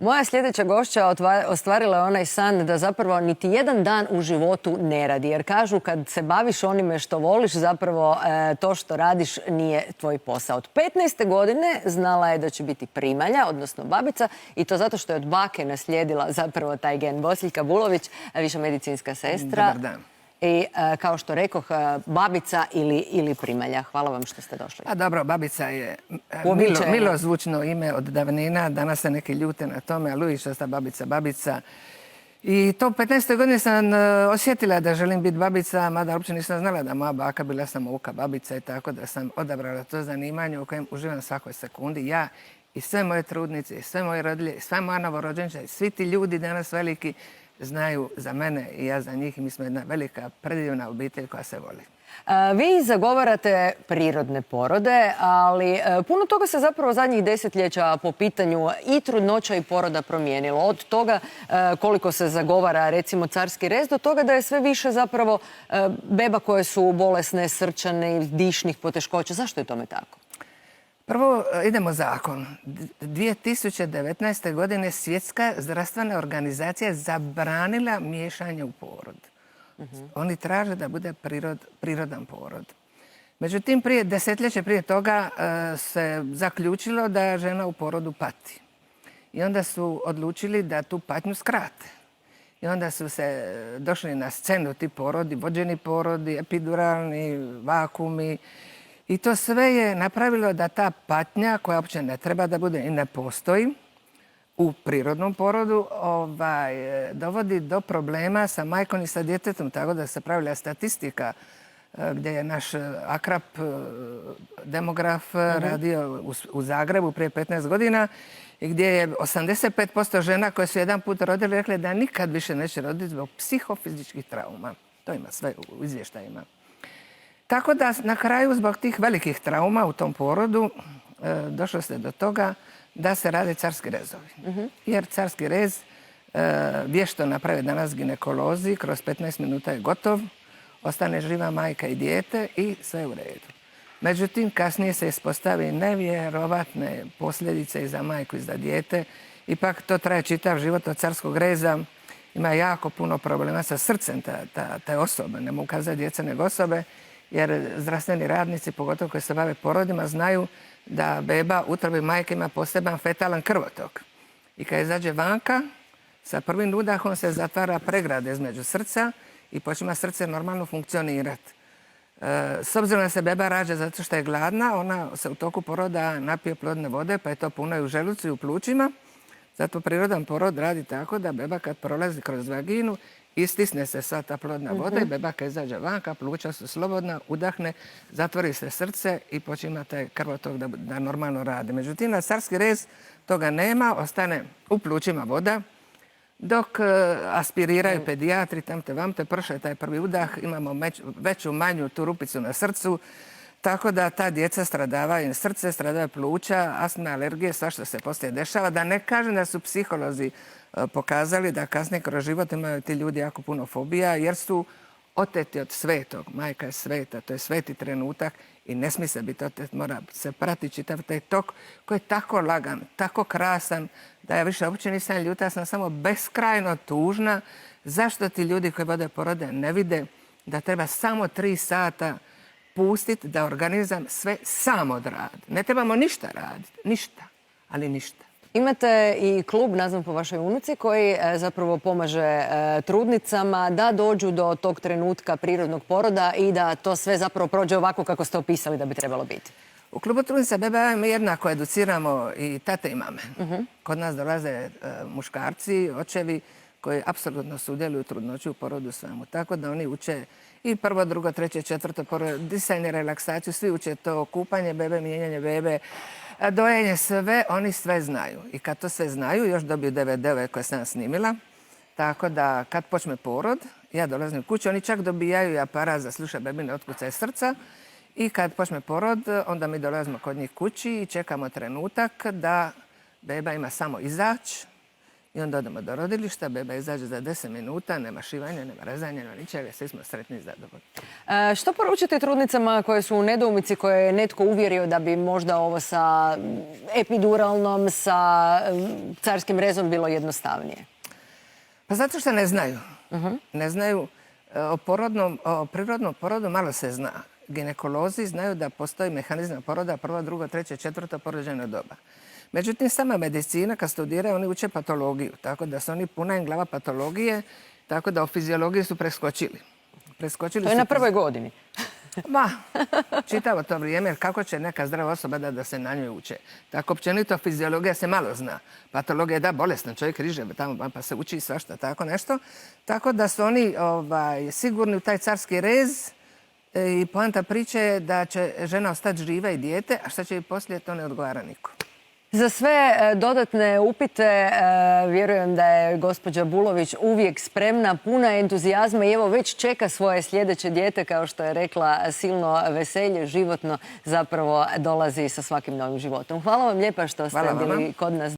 Moja sljedeća gošća ostvarila je onaj san da zapravo niti jedan dan u životu ne radi. Jer kažu kad se baviš onime što voliš, zapravo to što radiš nije tvoj posao. Od 15. godine znala je da će biti primalja, odnosno babica, i to zato što je od bake naslijedila zapravo taj gen. Bosiljka Bulović, viša medicinska sestra. Dobar dan. I kao što rekoh, babica ili primalja. Hvala vam što ste došli. A dobro, babica je milo zvučno ime od davnina. Danas se neki ljute na tome, ali uvijek što sta babica. I to u 15. godine sam osjetila da želim biti babica, mada uopće nisam znala da moja baka bila samouka babica i tako da sam odabrala to zanimanje u kojem uživam svakoj sekundi. Ja i sve moje trudnice, i sve moje rodilje, i sva moja novorođenča, i svi ti ljudi danas veliki znaju za mene i ja za njih. I mi smo jedna velika, predivna obitelj koja se voli. Vi zagovarate prirodne porode, ali puno toga se zapravo zadnjih desetljeća po pitanju i trudnoća i poroda promijenilo. Od toga koliko se zagovara recimo carski rez do toga da je sve više zapravo beba koje su bolesne, srčane ili dišnih poteškoća. Zašto je tome tako? Prvo idemo zakon. 2019. godine Svjetska zdravstvena organizacija je zabranila miješanje u porod. Oni traže da bude prirodan porod. Međutim, desetljeće prije toga se zaključilo da žena u porodu pati. I onda su odlučili da tu patnju skrate. I onda su se došli na scenu ti porodi, vođeni porodi, epiduralni, vakumi. I to sve je napravilo da ta patnja, koja uopće ne treba da bude i ne postoji u prirodnom porodu, dovodi do problema sa majkom i sa djetetom. Tako da se pravila statistika gdje je naš Akrap, demograf, radio u Zagrebu prije 15 godina i gdje je 85% žena koje su jedan put rodile rekle da nikad više neće roditi zbog psihofizičkih trauma. To ima sve u izvještajima. Tako da na kraju zbog tih velikih trauma u tom porodu došlo se do toga da se rade carski rezovi. Jer carski rez vješto naprave danas ginekolozi, kroz 15 minuta je gotov, ostane živa majka i dijete i sve u redu. Međutim, kasnije se ispostavi nevjerovatne posljedice i za majku i za dijete. Ipak to traje čitav život od carskog reza. Ima jako puno problema sa srcem te osobe, ne mogu kazati djece nego osobe, jer zdravstveni radnici, pogotovo koji se bave porodima, znaju da beba u utrobi majke ima poseban fetalan krvotok. I kad izađe vanka, sa prvim udahom se zatvara pregrada između srca i počima srce normalno funkcionirati. S obzirom da se beba rađa zato što je gladna, ona se u toku poroda napije plodne vode, pa je to puno i u želucu i u plućima. Zato prirodan porod radi tako da beba kad prolazi kroz vaginu, istisne se sva ta plodna voda i beba kad izađe vanka, pluća su slobodna, udahne, zatvori se srce i počima taj krvotok da normalno radi. Međutim, na carski rez toga nema, ostane u plućima voda, dok aspiriraju pedijatri, tamte vamte, prše taj prvi udah, imamo veću, manju tu rupicu na srcu, tako da ta djeca stradavaju srce, stradavaju pluća, astma, alergije, svašta se poslije dešava. Da ne kažem da su psiholozi pokazali da kasnije kroz život imaju ti ljudi jako puno fobija jer su oteti od svetog. Majka je sveta, to je sveti trenutak i ne smije se biti otet, mora se prati čitav taj tok koji je tako lagan, tako krasan da ja više uopće nisam ljuta, sam samo beskrajno tužna. Zašto ti ljudi koji vode porode ne vide da treba samo 3 sata pustiti da organizam sve sam odradi. Ne trebamo ništa raditi, ništa, ali ništa. Imate i klub, nazvan po vašoj unuci, koji zapravo pomaže trudnicama da dođu do tog trenutka prirodnog poroda i da to sve zapravo prođe ovako kako ste opisali da bi trebalo biti. U klubu Trudnica beba mi jednako educiramo i tate i mame. Kod nas dolaze muškarci, očevi koji apsolutno sudjeluju u trudnoći, u porodu svemu. Tako da oni uče i prvo, drugo, treće, četvrto porod, disanje, relaksaciju, svi uče to, kupanje bebe, mijenjanje bebe, dojenje, sve, oni sve znaju. I kad to sve znaju, još dobiju DVD-ove koje sam snimila. Tako da kad počne porod, ja dolazim u kuću, oni čak dobijaju i aparat za slušati bebine otkucaje srca. I kad počne porod, onda mi dolazimo kod njih kući i čekamo trenutak da beba ima samo izaći I onda odemo do rodilišta, beba izađe za 10 minuta, nema šivanja, nema rezanja, nema ničega, svi smo sretni i zadovoljni. Što poručite trudnicama koje su u nedoumici, koje je netko uvjerio da bi možda ovo sa epiduralnom, sa carskim rezom bilo jednostavnije? Pa zato što ne znaju. Ne znaju. O prirodnom porodu malo se zna. Ginekolozi znaju da postoji mehanizam poroda, prvo, drugo, treće, četvrto porođajno doba. Međutim, sama medicina, kad studiraju, oni uče patologiju, tako da su oni puna im glava patologije, tako da o fiziologiji su preskočili. To je na prvoj godini. Ma, čitavo to vrijeme, jer kako će neka zdrava osoba da se na njoj uče. Tako općenito fiziologija se malo zna. Patologija je da bolestan čovjek riže tamo pa se uči svašta, tako nešto. Tako da su oni sigurni u taj carski rez i poanta priče je da će žena ostati živa i dijete, a šta će i poslije, to ne odgovara niko. Za sve dodatne upite vjerujem da je gospođa Bulović uvijek spremna, puna entuzijazma i evo već čeka svoje sljedeće dijete, kao što je rekla, silno veselje, životno zapravo dolazi sa svakim novim životom. Hvala vam lijepa što ste bili kod nas.